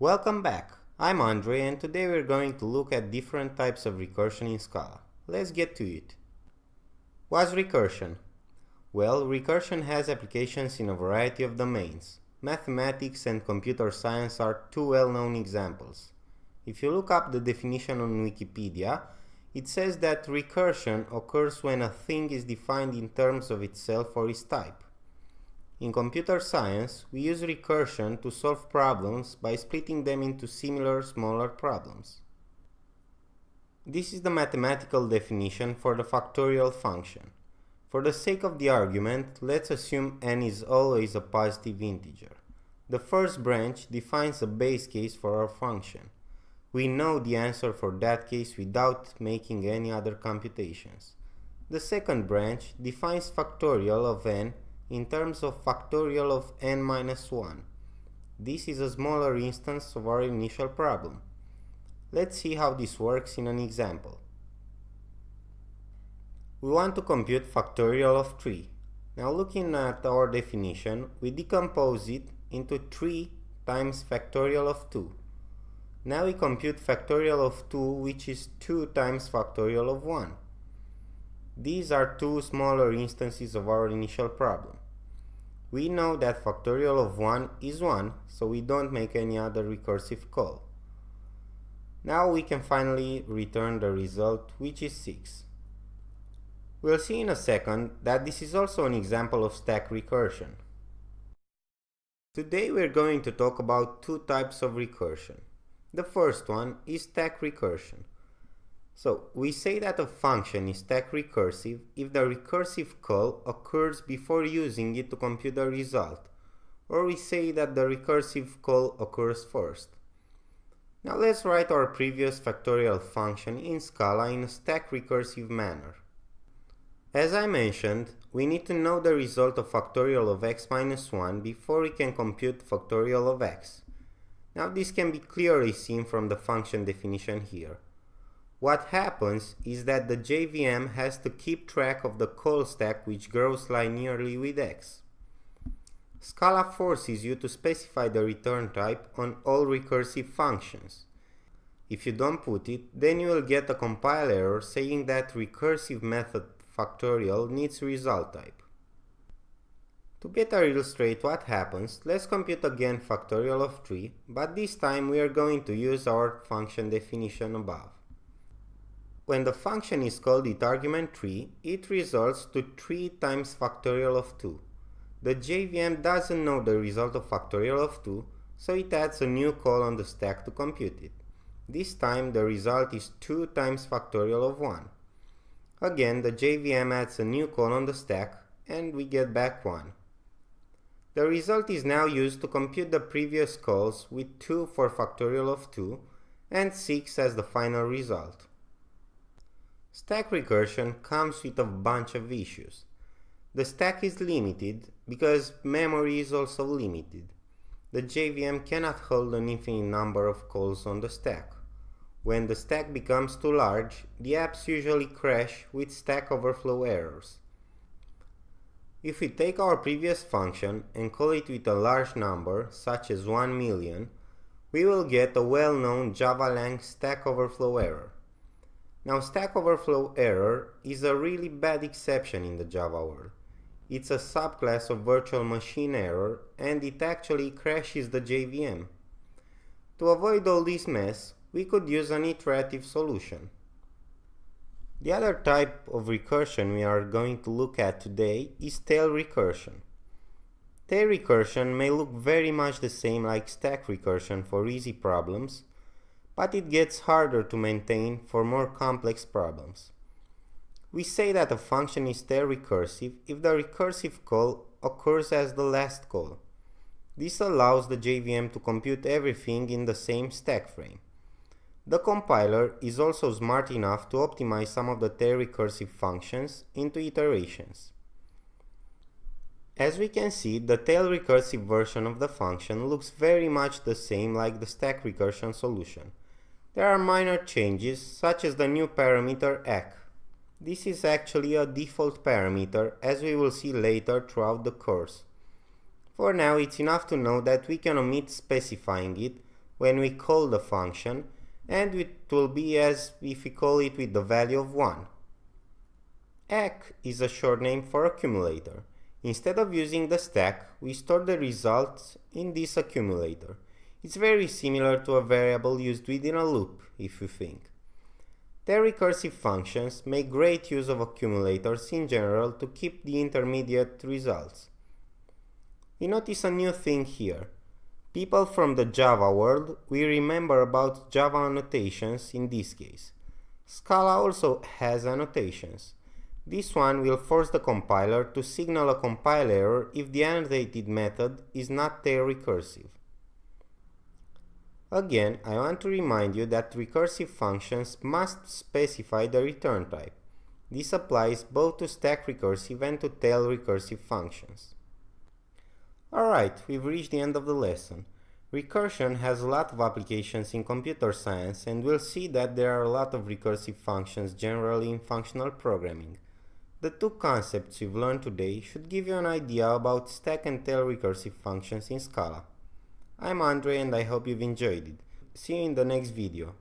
Welcome back, I'm Andre and today we're going to look at different types of recursion in Scala. Let's get to it. What's recursion? Well, recursion has applications in a variety of domains. Mathematics and computer science are two well-known examples. If you look up the definition on Wikipedia, it says that recursion occurs when a thing is defined in terms of itself or its type. In computer science, we use recursion to solve problems by splitting them into similar, smaller problems. This is the mathematical definition for the factorial function. For the sake of the argument, let's assume n is always a positive integer. The first branch defines a base case for our function. We know the answer for that case without making any other computations. The second branch defines factorial of n in terms of factorial of n minus 1. This is a smaller instance of our initial problem. Let's see how this works in an example. We want to compute factorial of 3. Now looking at our definition, we decompose it into 3 times factorial of 2. Now we compute factorial of 2, which is 2 times factorial of 1. These are two smaller instances of our initial problem. We know that factorial of 1 is 1, so we don't make any other recursive call. Now we can finally return the result, which is 6. We'll see in a second that this is also an example of stack recursion. Today we're going to talk about two types of recursion. The first one is stack recursion. So, we say that a function is stack recursive if the recursive call occurs before using it to compute the result, or we say that the recursive call occurs first. Now let's write our previous factorial function in Scala in a stack recursive manner. As I mentioned, we need to know the result of factorial of x minus 1 before we can compute factorial of x. Now this can be clearly seen from the function definition here. What happens is that the JVM has to keep track of the call stack which grows linearly with x. Scala forces you to specify the return type on all recursive functions. If you don't put it, then you will get a compile error saying that recursive method factorial needs result type. To better illustrate what happens, let's compute again factorial of 3, but this time we are going to use our function definition above. When the function is called with argument 3, it results to 3 times factorial of 2. The JVM doesn't know the result of factorial of 2, so it adds a new call on the stack to compute it. This time the result is 2 times factorial of 1. Again, the JVM adds a new call on the stack, and we get back 1. The result is now used to compute the previous calls with 2 for factorial of 2, and 6 as the final result. Stack recursion comes with a bunch of issues. The stack is limited because memory is also limited. The JVM cannot hold an infinite number of calls on the stack. When the stack becomes too large, the apps usually crash with stack overflow errors. If we take our previous function and call it with a large number, such as 1 million, we will get a well-known Java-lang stack overflow error. Now, stack overflow error is a really bad exception in the Java world. It's a subclass of virtual machine error and it actually crashes the JVM. To avoid all this mess, we could use an iterative solution. The other type of recursion we are going to look at today is tail recursion. Tail recursion may look very much the same like stack recursion for easy problems, but it gets harder to maintain for more complex problems. We say that a function is tail recursive if the recursive call occurs as the last call. This allows the JVM to compute everything in the same stack frame. The compiler is also smart enough to optimize some of the tail recursive functions into iterations. As we can see, the tail recursive version of the function looks very much the same like the stack recursion solution. There are minor changes, such as the new parameter Akka. This is actually a default parameter, as we will see later throughout the course. For now, it's enough to know that we can omit specifying it when we call the function, and it will be as if we call it with the value of 1. Acc is a short name for accumulator. Instead of using the stack, we store the results in this accumulator. It's very similar to a variable used within a loop, if you think. Their recursive functions make great use of accumulators in general to keep the intermediate results. We notice a new thing here. People from the Java world will remember about Java annotations in this case. Scala also has annotations. This one will force the compiler to signal a compile error if the annotated method is not tail recursive. Again, I want to remind you that recursive functions must specify the return type. This applies both to stack recursive and to tail recursive functions. Alright, we've reached the end of the lesson. Recursion has a lot of applications in computer science, and we'll see that there are a lot of recursive functions generally in functional programming. The two concepts we've learned today should give you an idea about stack and tail recursive functions in Scala. I'm Andre and I hope you've enjoyed it. See you in the next video.